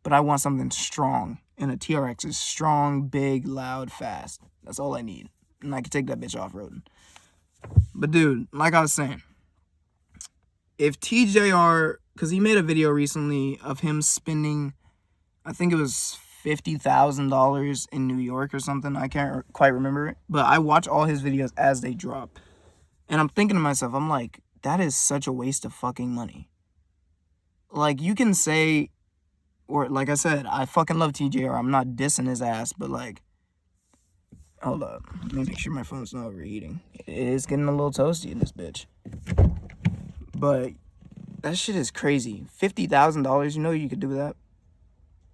Speaker 1: But I want something strong. And a TRX is strong, big, loud, fast. That's all I need. And I can take that bitch off-roading. But, dude, like I was saying, if TJR... Because he made a video recently of him spending, I think it was $50,000 in New York or something. I can't quite remember it. But I watch all his videos as they drop. And I'm thinking to myself, I'm like, that is such a waste of fucking money. Like, you can say Or, like I said, I fucking love TJR. I'm not dissing his ass, but, like, hold up. Let me make sure my phone's not overheating. It is getting a little toasty in this bitch. But that shit is crazy. $50,000, you know you could do that?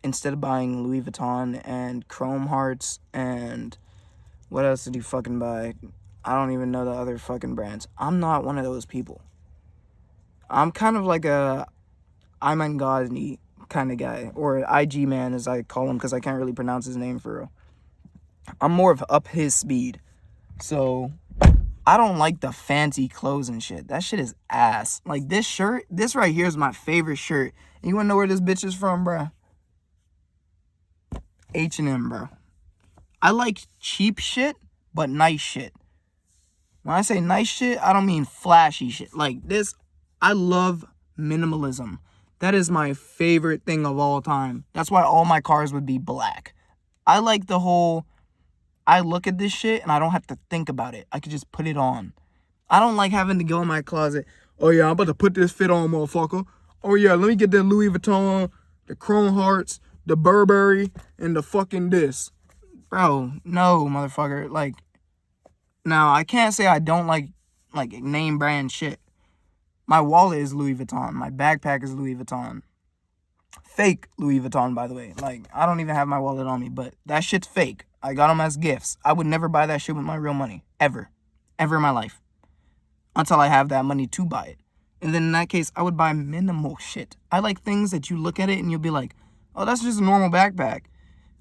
Speaker 1: Instead of buying Louis Vuitton and Chrome Hearts and what else did he fucking buy? I don't even know the other fucking brands. I'm not one of those people. I'm kind of like a Ayman Ghazni kind of guy, or IG man as I call him because I can't really pronounce his name for real. I'm more of up his speed. So I don't like the fancy clothes and shit. That shit is ass. Like this shirt, this right here is my favorite shirt. And you wanna know where this bitch is from, bruh? H&M, bro. I like cheap shit, but nice shit. When I say nice shit, I don't mean flashy shit. Like this, I love minimalism. That is my favorite thing of all time. That's why all my cars would be black. I like the whole, I look at this shit and I don't have to think about it. I could just put it on. I don't like having to go in my closet. Oh yeah, I'm about to put this fit on, motherfucker. Oh yeah, let me get that Louis Vuitton, the Chrome Hearts, the Burberry, and the fucking this. Bro, no, motherfucker. Like, now, I can't say I don't like name brand shit. My wallet is Louis Vuitton. My backpack is Louis Vuitton. Fake Louis Vuitton, by the way. Like, I don't even have my wallet on me, but that shit's fake. I got them as gifts. I would never buy that shit with my real money. Ever. Ever in my life. Until I have that money to buy it. And then in that case, I would buy minimal shit. I like things that you look at it and you'll be like, oh, that's just a normal backpack.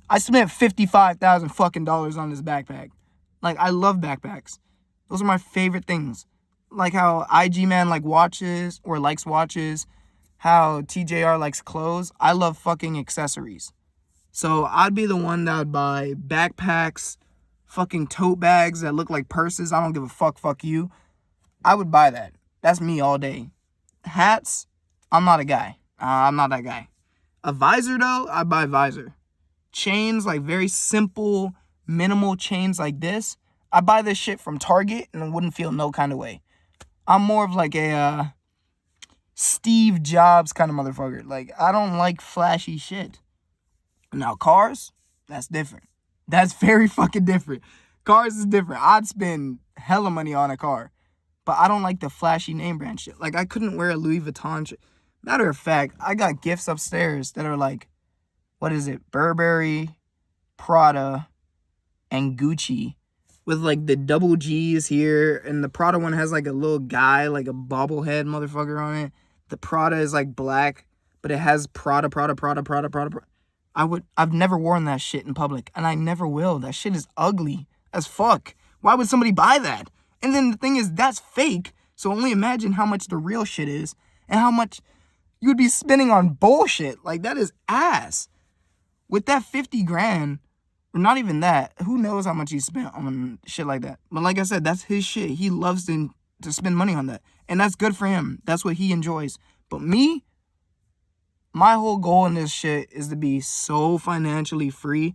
Speaker 1: I spent $55,000 fucking dollars on this backpack. Like, I love backpacks. Those are my favorite things. Like how IG Man like watches or likes watches. How TJR likes clothes. I love fucking accessories. So I'd be the one that would buy backpacks, fucking tote bags that look like purses. I don't give a fuck you. I would buy that. That's me all day. Hats, I'm not a guy. I'm not that guy. A visor though, I'd buy a visor. Chains, like very simple, minimal chains like this. I buy this shit from Target and it wouldn't feel no kind of way. I'm more of like a Steve Jobs kind of motherfucker. Like, I don't like flashy shit. Now, cars, that's different. That's very fucking different. Cars is different. I'd spend hella money on a car. But I don't like the flashy name brand shit. Like, I couldn't wear a Louis Vuitton shit. Matter of fact, I got gifts upstairs that are like, what is it? Burberry, Prada, and Gucci. With like the double G's here. And the Prada one has like a little guy, like a bobblehead motherfucker on it. The Prada is like black, but it has Prada. I've never worn that shit in public. And I never will. That shit is ugly as fuck. Why would somebody buy that? And then the thing is, that's fake. So only imagine how much the real shit is. And how much you would be spending on bullshit. Like, that is ass. With that 50 grand, or not even that, who knows how much he spent on shit like that. But like I said, that's his shit. He loves to spend money on that. And that's good for him. That's what he enjoys. But me, my whole goal in this shit is to be so financially free,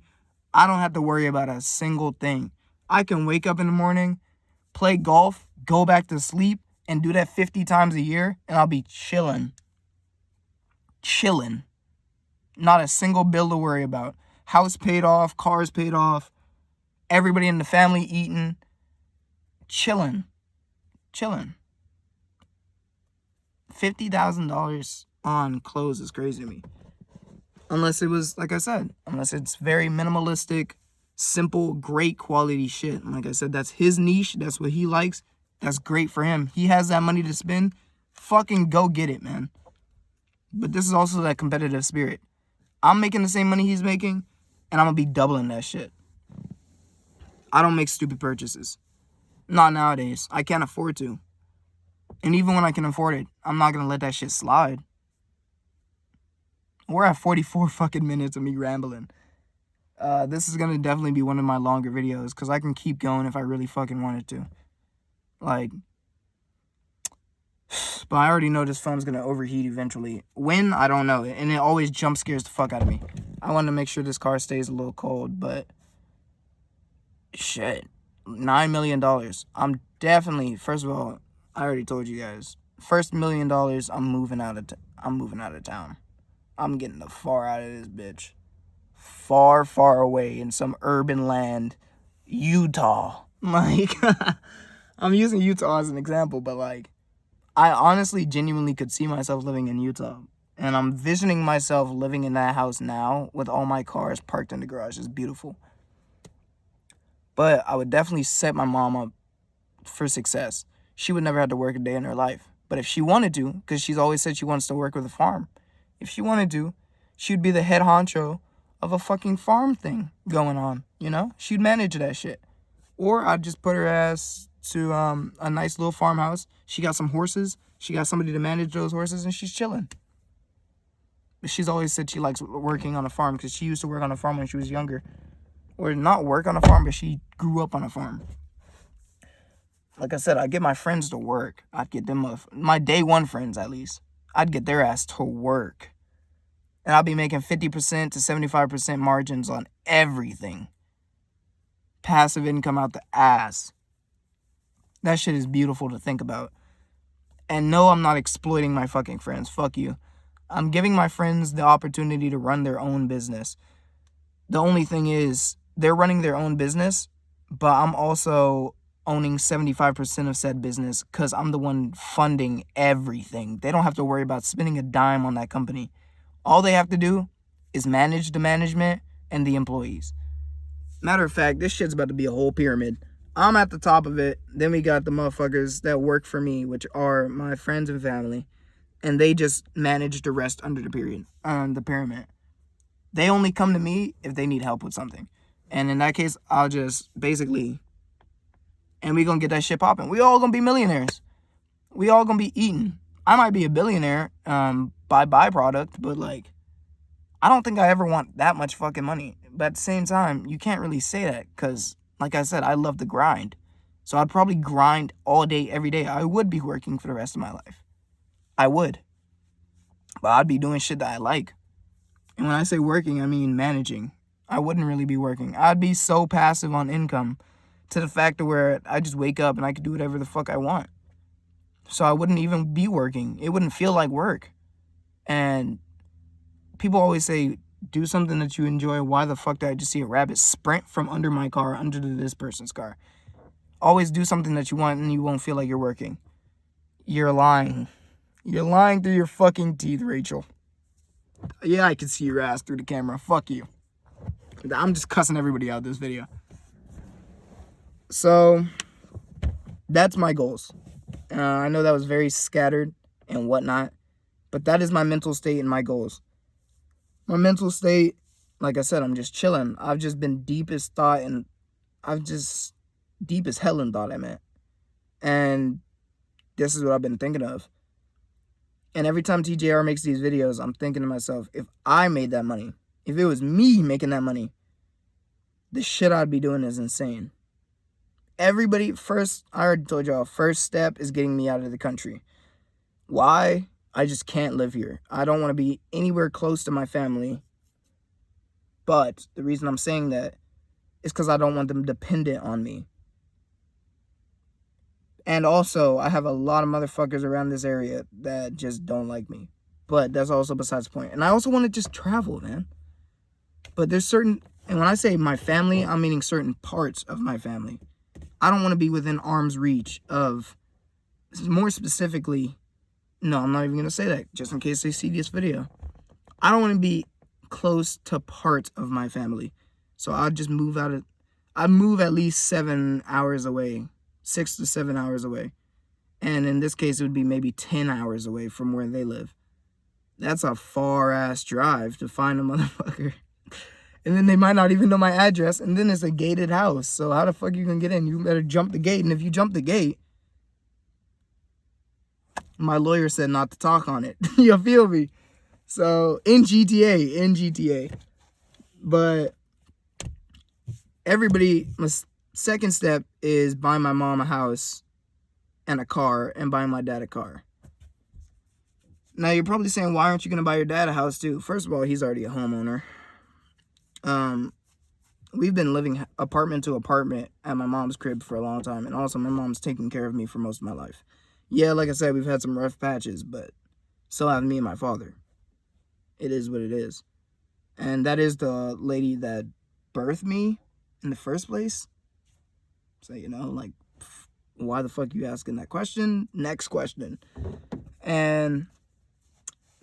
Speaker 1: I don't have to worry about a single thing. I can wake up in the morning, play golf, go back to sleep, and do that 50 times a year, and I'll be chilling. Chilling. Not a single bill to worry about. House paid off, cars paid off, everybody in the family eating. Chilling. $50,000 on clothes is crazy to me. Unless it was, like I said, unless it's very minimalistic, simple, great quality shit. And like I said, that's his niche. That's what he likes. That's great for him. He has that money to spend. Fucking go get it, man. But this is also that competitive spirit. I'm making the same money he's making, and I'm going to be doubling that shit. I don't make stupid purchases. Not nowadays. I can't afford to. And even when I can afford it, I'm not going to let that shit slide. We're at 44 fucking minutes of me rambling. This is going to definitely be one of my longer videos because I can keep going if I really fucking wanted to. Like, but I already know this phone's going to overheat eventually. When? I don't know. And it always jump scares the fuck out of me. I want to make sure this car stays a little cold, but shit. $9 million. I'm definitely, first of all, I already told you guys. First $1 million, I'm moving out of town. I'm getting the far out of this bitch. Far, far away in some urban land. Utah. Like, I'm using Utah as an example, but like, I honestly, genuinely could see myself living in Utah. And I'm visioning myself living in that house now with all my cars parked in the garage. It's beautiful. But I would definitely set my mom up for success. She would never have to work a day in her life. But if she wanted to, because she's always said she wants to work with a farm, if she wanted to, she'd be the head honcho of a fucking farm thing going on, you know? She'd manage that shit. Or I'd just put her ass to a nice little farmhouse. She got some horses. She got somebody to manage those horses, and she's chilling. But she's always said she likes working on a farm because she used to work on a farm when she was younger. Or not work on a farm, but she grew up on a farm. Like I said, I'd get my friends to work. I'd get them, my day one friends at least. I'd get their ass to work. And I'll be making 50% to 75% margins on everything. Passive income out the ass. That shit is beautiful to think about. And no, I'm not exploiting my fucking friends. Fuck you. I'm giving my friends the opportunity to run their own business. The only thing is, they're running their own business, but I'm also owning 75% of said business because I'm the one funding everything. They don't have to worry about spending a dime on that company. All they have to do is manage the management and the employees. Matter of fact, this shit's about to be a whole pyramid. I'm at the top of it. Then we got the motherfuckers that work for me, which are my friends and family. And they just manage the rest under the pyramid. They only come to me if they need help with something. And in that case, I'll just basically... And we gonna get that shit popping. We all gonna be millionaires. We all gonna be eating. I might be a billionaire by byproduct, but like, I don't think I ever want that much fucking money. But at the same time, you can't really say that because, like I said, I love the grind. So I'd probably grind all day, every day. I would be working for the rest of my life. I would. But I'd be doing shit that I like. And when I say working, I mean managing. I wouldn't really be working. I'd be so passive on income to the fact of where I just wake up and I could do whatever the fuck I want. So I wouldn't even be working. It wouldn't feel like work. And people always say, do something that you enjoy. Why the fuck did I just see a rabbit sprint from under my car under this person's car? Always do something that you want and you won't feel like you're working. You're lying. You're lying through your fucking teeth, Rachel. Yeah, I can see your ass through the camera. Fuck you. I'm just cussing everybody out this video. So, that's my goals. I know that was very scattered and whatnot, but that is my mental state and my goals. My mental state, like I said, I'm just chilling. I've just been deep as thought, and I've just deep as hell in thought, I meant. And this is what I've been thinking of. And every time TJR makes these videos, I'm thinking to myself, if I made that money, if it was me making that money, the shit I'd be doing is insane. Everybody, first, I already told y'all, first step is getting me out of the country. Why? I just can't live here. I don't want to be anywhere close to my family. But the reason I'm saying that is because I don't want them dependent on me. And also, I have a lot of motherfuckers around this area that just don't like me. But that's also besides the point. And I also want to just travel, man. But there's certain, and when I say my family, I'm meaning certain parts of my family. I don't want to be within arm's reach of, more specifically, no, I'm not even going to say that, just in case they see this video. I don't want to be close to parts of my family. So I'd just move I'd move at least 7 hours away, 6 to 7 hours away. And in this case, it would be maybe 10 hours away from where they live. That's a far-ass drive to find a motherfucker. And then they might not even know my address. And then it's a gated house. So how the fuck you gonna get in? You better jump the gate. And if you jump the gate, my lawyer said not to talk on it. You feel me? So in GTA. But everybody, my second step is buying my mom a house and a car and buying my dad a car. Now you're probably saying, why aren't you gonna buy your dad a house too? First of all, he's already a homeowner. We've been living apartment to apartment at my mom's crib for a long time. And also my mom's taken care of me for most of my life. Yeah, like I said, we've had some rough patches, but so have me and my father. it is what it is. And that is the lady that birthed me in the first place. So, like, why the fuck you asking that question? Next question. And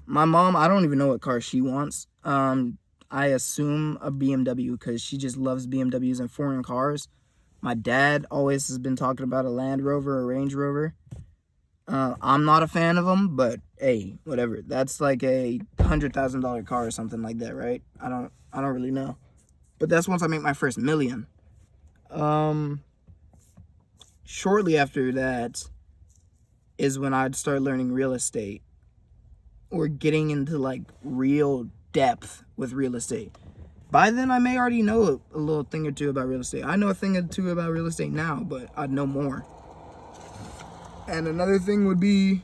Speaker 1: my mom, I don't even know what car she wants. I assume a BMW because she just loves BMWs and foreign cars. My dad always has been talking about a Land Rover or Range Rover. I'm not a fan of them, but hey, whatever. That's like a $100,000 car or something like that, right? I don't really know. But that's once I make my first million. Shortly after that is when I'd start learning real estate or getting into like real depth with real estate. By then, I may already know a little thing or two about real estate. I know a thing or two about real estate now, but I'd know more. And another thing would be,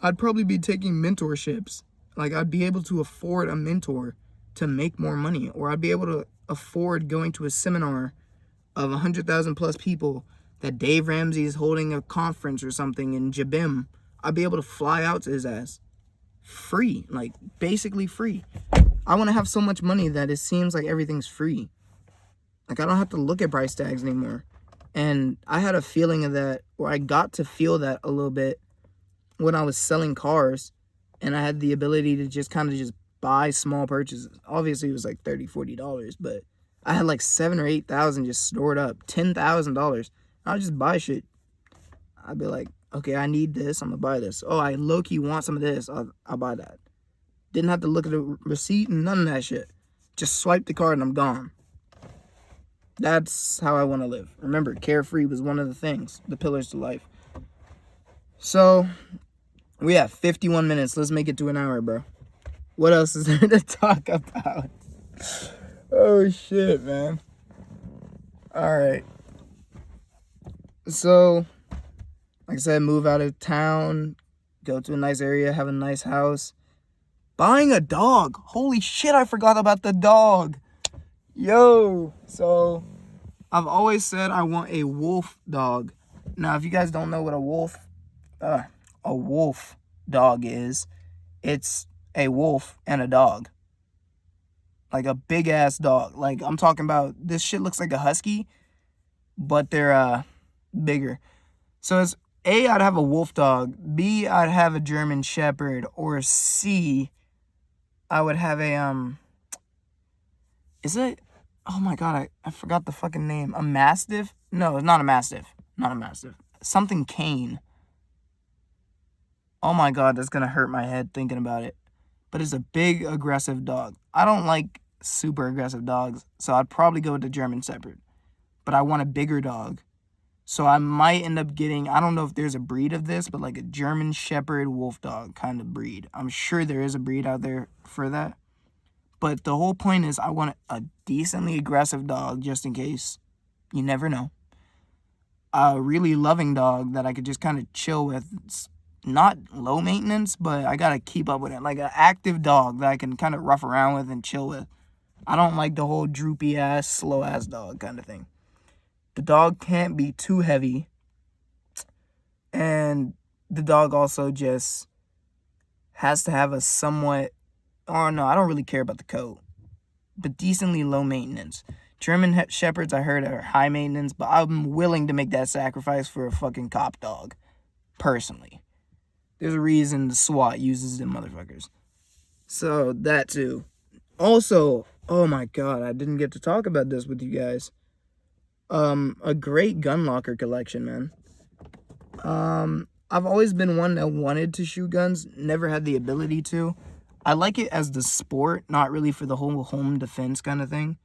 Speaker 1: I'd probably be taking mentorships. Like, I'd be able to afford a mentor to make more money. Or I'd be able to afford going to a seminar of 100,000 plus people that Dave Ramsey is holding a conference or something in Jabim. I'd be able to fly out to his ass. Free. Like, basically free. I want to have so much money that it seems like everything's free. Like, I don't have to look at price tags anymore. And I had a feeling of that, or I got to feel that a little bit when I was selling cars. And I had the ability to just kind of just buy small purchases. Obviously, it was like $30, $40. But I had like $7,000 or $8,000 just stored up. $10,000. I'll just buy shit. I'd be like, okay, I need this. I'm going to buy this. Oh, I low-key want some of this. I'll buy that. Didn't have to look at the receipt and none of that shit. Just swipe the card and I'm gone. That's how I want to live. Remember, carefree was one of the things, the pillars to life. So, we have 51 minutes. Let's make it to an hour, bro. What else is there to talk about? Oh, shit, man. All right. So, like I said, move out of town, go to a nice area, have a nice house. Buying a dog. Holy shit, I forgot about the dog. Yo. So, I've always said I want a wolf dog. Now, if you guys don't know what a wolf dog is, it's a wolf and a dog. Like a big ass dog. Like, I'm talking about, this shit looks like a husky, but they're bigger. So it's A, I'd have a wolf dog. B, I'd have a German Shepherd. Or C, I would have a, is it, oh my god, I forgot the fucking name. A Mastiff? No, it's not a Mastiff. Not a Mastiff. Something cane. Oh my god, that's gonna hurt my head thinking about it. But it's a big, aggressive dog. I don't like super aggressive dogs, so I'd probably go with the German Shepherd. But I want a bigger dog. So I might end up getting, I don't know if there's a breed of this, but like a German Shepherd wolf dog kind of breed. I'm sure there is a breed out there for that. But the whole point is I want a decently aggressive dog just in case. You never know. A really loving dog that I could just kind of chill with. It's not low maintenance, but I got to keep up with it. Like an active dog that I can kind of rough around with and chill with. I don't like the whole droopy ass, slow ass dog kind of thing. The dog can't be too heavy. And the dog also just has to have a somewhat, oh no, I don't really care about the coat, but decently low maintenance. German Shepherds, I heard, are high maintenance, but I'm willing to make that sacrifice for a fucking cop dog, personally. There's a reason the SWAT uses them motherfuckers. So, that too. Also, oh my god, I didn't get to talk about this with you guys. A great gun locker collection, man. I've always been one that wanted to shoot guns, never had the ability to. I like it as the sport, not really for the whole home defense kind of thing.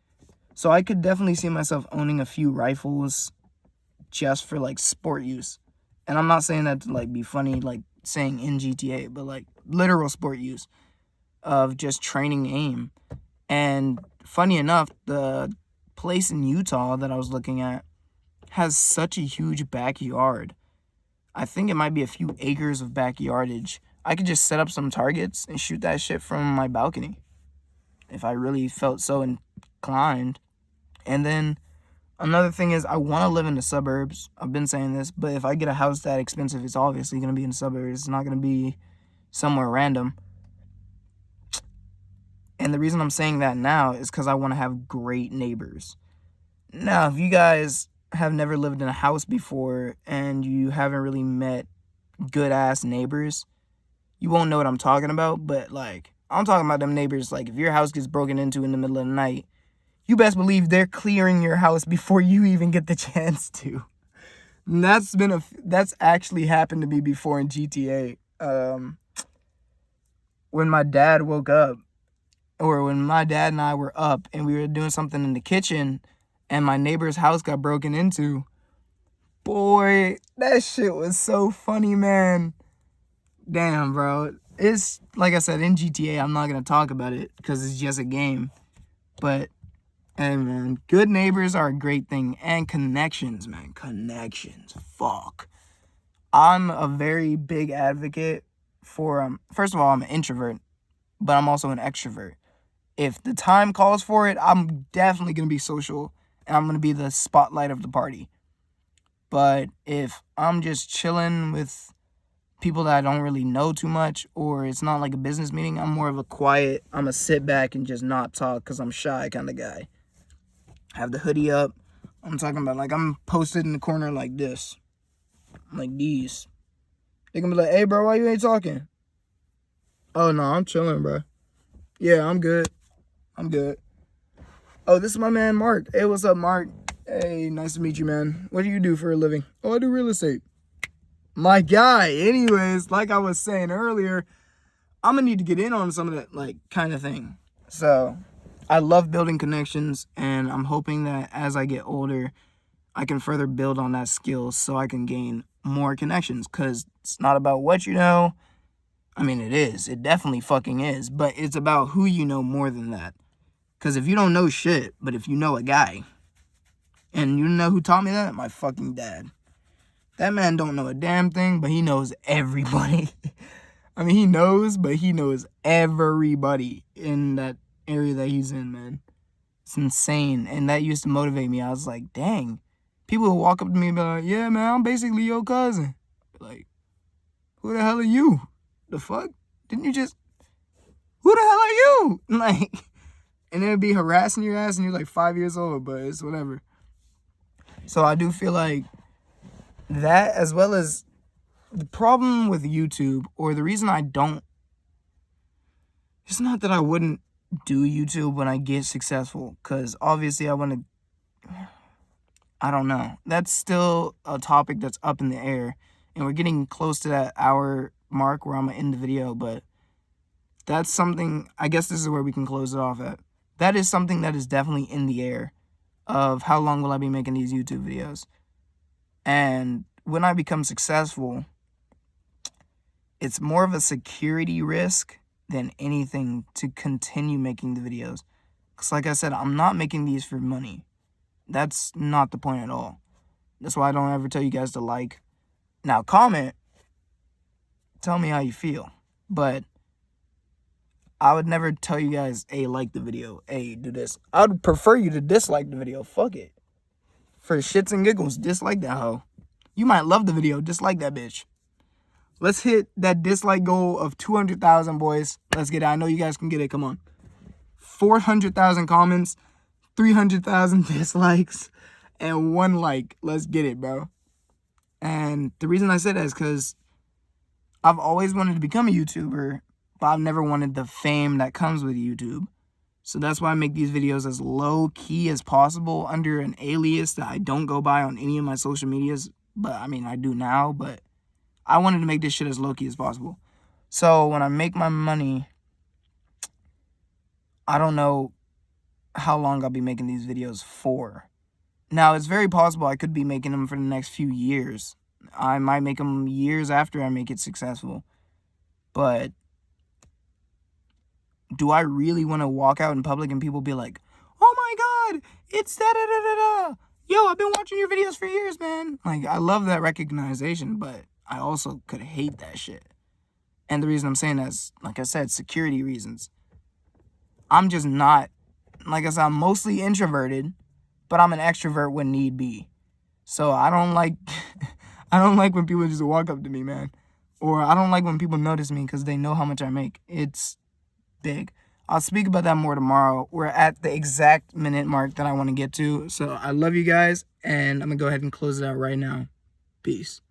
Speaker 1: So I could definitely see myself owning a few rifles just for like sport use. And I'm not saying that to like be funny, like saying in GTA, but like literal sport use of just training aim. And funny enough, the place in Utah that I was looking at has such a huge backyard. I think it might be a few acres of backyardage. I could just set up some targets and shoot that shit from my balcony if I really felt so inclined. And then another thing is I want to live in the suburbs. I've been saying this, but if I get a house that expensive, it's obviously going to be in the suburbs. It's not going to be somewhere random. And the reason I'm saying that now is because I want to have great neighbors. Now, if you guys have never lived in a house before and you haven't really met good ass neighbors, you won't know what I'm talking about. But like, I'm talking about them neighbors. Like, if your house gets broken into in the middle of the night, you best believe they're clearing your house before you even get the chance to. And that's actually happened to me before in GTA. When my dad woke up, or when my dad and I were up and we were doing something in the kitchen and my neighbor's house got broken into, boy, that shit was so funny, man. Damn, bro. It's, like I said, in GTA, I'm not going to talk about it because it's just a game. But, hey, man, good neighbors are a great thing. And connections, man. Connections. Fuck. I'm a very big advocate for, first of all, I'm an introvert, but I'm also an extrovert. If the time calls for it, I'm definitely going to be social and I'm going to be the spotlight of the party. But if I'm just chilling with people that I don't really know too much, or it's not like a business meeting, I'm more of a quiet, I'm going to sit back and just not talk because I'm shy kind of guy. Have the hoodie up. I'm talking about like I'm posted in the corner like this. Like these. They going to be like, hey, bro, why you ain't talking? Oh, no, I'm chilling, bro. Yeah, I'm good. Oh, this is my man, Mark. Hey, what's up, Mark? Hey, nice to meet you, man. What do you do for a living? Oh, I do real estate. My guy. Anyways, like I was saying earlier, I'm going to need to get in on some of that, like, kind of thing. So, I love building connections, and I'm hoping that as I get older, I can further build on that skill so I can gain more connections. Because it's not about what you know. I mean, it is. It definitely fucking is. But it's about who you know more than that. Because if you don't know shit, but if you know a guy, and you know who taught me that? My fucking dad. That man don't know a damn thing, but he knows everybody. I mean, he knows, but he knows everybody in that area that he's in, man. It's insane. And that used to motivate me. I was like, dang. People would walk up to me and be like, yeah, man, I'm basically your cousin. Like, who the hell are you? The fuck? Didn't you just... Who the hell are you? Like... And it would be harassing your ass and you're like 5 years old, but it's whatever. So I do feel like that, as well as the problem with YouTube, or the reason I don't, it's not that I wouldn't do YouTube when I get successful, because obviously I want to, I don't know. That's still a topic that's up in the air, and we're getting close to that hour mark where I'm going to end the video, but that's something, I guess this is where we can close it off at. That is something that is definitely in the air of how long will I be making these YouTube videos. And when I become successful, it's more of a security risk than anything to continue making the videos. Because like I said, I'm not making these for money. That's not the point at all. That's why I don't ever tell you guys to like. Now, comment. Tell me how you feel. But I would never tell you guys, hey, like the video. Hey, do this. I would prefer you to dislike the video. Fuck it. For shits and giggles, dislike that hoe. You might love the video. Dislike that bitch. Let's hit that dislike goal of 200,000, boys. Let's get it. I know you guys can get it. Come on. 400,000 comments, 300,000 dislikes, and 1 like. Let's get it, bro. And the reason I said that is because I've always wanted to become a YouTuber, but I've never wanted the fame that comes with YouTube. So that's why I make these videos as low-key as possible under an alias that I don't go by on any of my social medias. But, I mean, I do now, but I wanted to make this shit as low-key as possible. So when I make my money, I don't know how long I'll be making these videos for. Now, it's very possible I could be making them for the next few years. I might make them years after I make it successful. But do I really want to walk out in public and people be like, oh my God, it's da-da-da-da-da. Yo, I've been watching your videos for years, man. Like, I love that recognition, but I also could hate that shit. And the reason I'm saying that is, like I said, security reasons. I'm just not, like I said, I'm mostly introverted, but I'm an extrovert when need be. So I don't like, I don't like when people just walk up to me, man. Or I don't like when people notice me because they know how much I make. It's big. I'll speak about that more tomorrow. We're at the exact minute mark that I want to get to. So I love you guys, and I'm going to go ahead and close it out right now. Peace.